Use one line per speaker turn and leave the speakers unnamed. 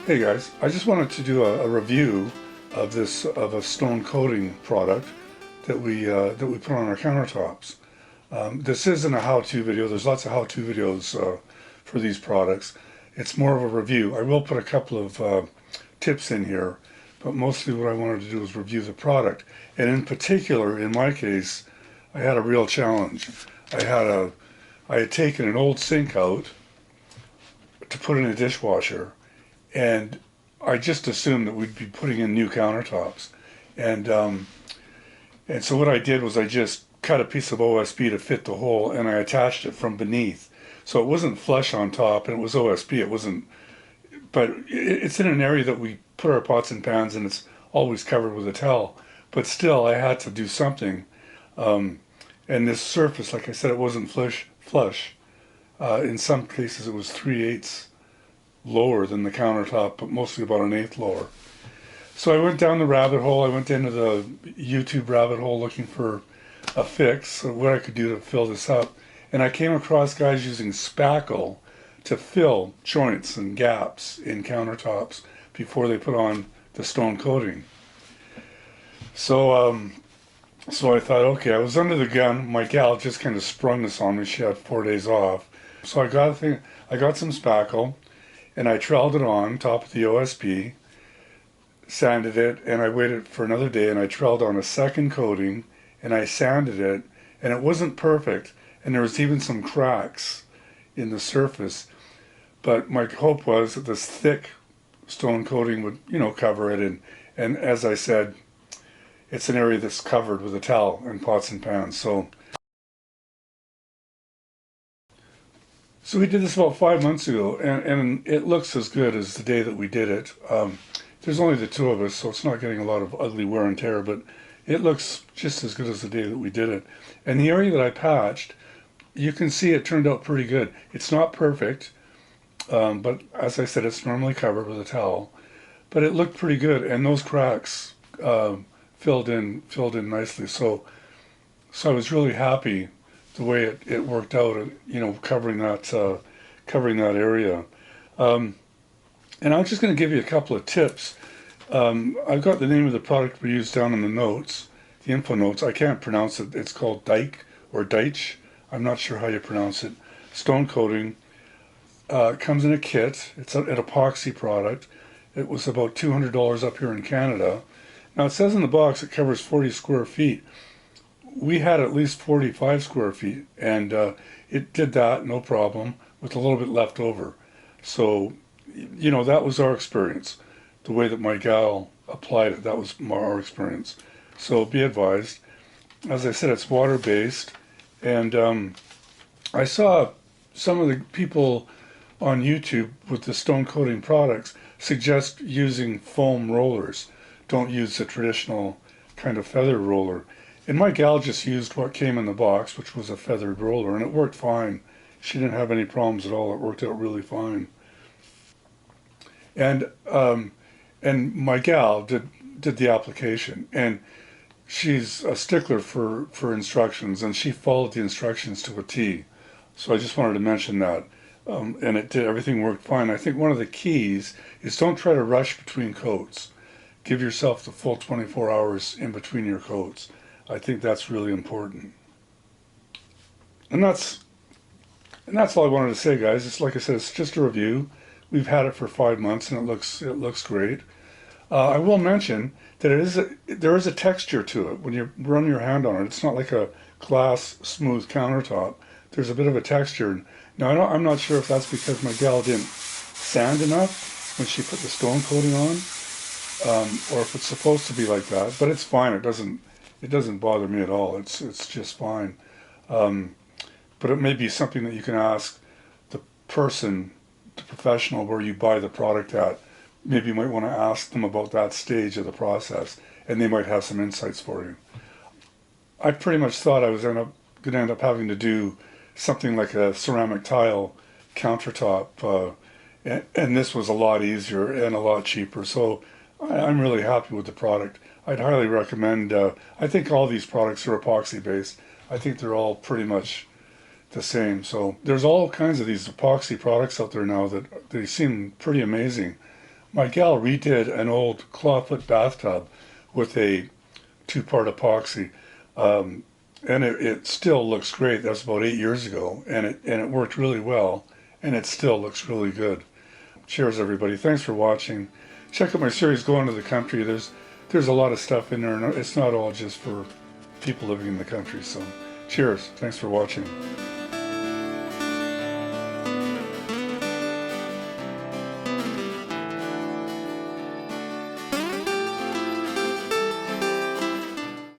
Hey guys, I just wanted to do a review of a stone coating product that we put on our countertops. This isn't a how-to video. There's lots of how-to videos for these products. It's more of a review. I will put a couple of tips in here, but mostly what I wanted to do was review the product. And in particular, in my case, I had a real challenge. I had taken an old sink out to put in a dishwasher, and I just assumed that we'd be putting in new countertops. And and so what I did was I just cut a piece of OSB to fit the hole, and I attached it from beneath. So it wasn't flush on top, and it was OSB. It wasn't, but it's in an area that we put our pots and pans, and it's always covered with a towel. But still, I had to do something. And this surface, like I said, it wasn't flush. In some cases, it was 3/8 lower than the countertop, but mostly about an eighth lower. So I went down the rabbit hole. I went into the YouTube rabbit hole looking for a fix of what I could do to fill this up. And I came across guys using Spackle to fill joints and gaps in countertops before they put on the stone coating. So I thought, okay, I was under the gun. My gal just kind of sprung this on me. She had 4 days off. So I got some Spackle, and I troweled it on top of the OSB, sanded it, and I waited for another day, and I troweled on a second coating, and I sanded it, and it wasn't perfect, and there was even some cracks in the surface. But my hope was that this thick stone coating would, cover it, and as I said, it's an area that's covered with a towel and pots and pans. So we did this about 5 months ago, and it looks as good as the day that we did it. There's only the two of us, so it's not getting a lot of ugly wear and tear, but it looks just as good as the day that we did it. And the area that I patched, you can see it turned out pretty good. It's not perfect, but as I said, it's normally covered with a towel. But it looked pretty good, and those cracks filled in nicely. So I was really happy the way it worked out, covering that area. And I'm just going to give you a couple of tips. I've got the name of the product we use down in the notes, the info notes. I can't pronounce it. It's called Daich or Daich. I'm not sure how you pronounce it. Stone coating. It comes in a kit. It's an epoxy product. It was about $200 up here in Canada. Now it says in the box it covers 40 square feet. We had at least 45 square feet, and it did that no problem with a little bit left over. So, that was our experience. The way that my gal applied it, that was our experience. So be advised. As I said, it's water-based, and I saw some of the people on YouTube with the stone coating products suggest using foam rollers. Don't use the traditional kind of feather roller. And my gal just used what came in the box, which was a feathered roller, and it worked fine. She didn't have any problems at all. It worked out really fine. And my gal did the application, and she's a stickler for instructions, and she followed the instructions to a T. So I just wanted to mention that. And everything worked fine. I think one of the keys is don't try to rush between coats. Give yourself the full 24 hours in between your coats. I think that's really important. And that's all I wanted to say, guys. It's like I said, it's just a review. We've had it for 5 months, and it looks great. I will mention that there is a texture to it when you run your hand on it. It's not like a glass smooth countertop. There's a bit of a texture. Now I'm not sure if that's because my gal didn't sand enough when she put the stone coating on, or if it's supposed to be like that. But it's fine. It doesn't bother me at all. It's just fine. But it may be something that you can ask the person, the professional where you buy the product at. Maybe you might want to ask them about that stage of the process, and they might have some insights for you. I pretty much thought I was going to end up having to do something like a ceramic tile countertop, and this was a lot easier and a lot cheaper. So I'm really happy with the product. I'd highly recommend, I think all these products are epoxy based. I think they're all pretty much the same. So there's all kinds of these epoxy products out there now that they seem pretty amazing. My gal redid an old clawfoot bathtub with a two-part epoxy, um, and it still looks great. That was about 8 years ago, and it worked really well, and it still looks really good. Cheers, everybody! Thanks for watching. Check out my series, Going to the Country. There's a lot of stuff in there, and it's not all just for people living in the country. So, cheers! Thanks for watching.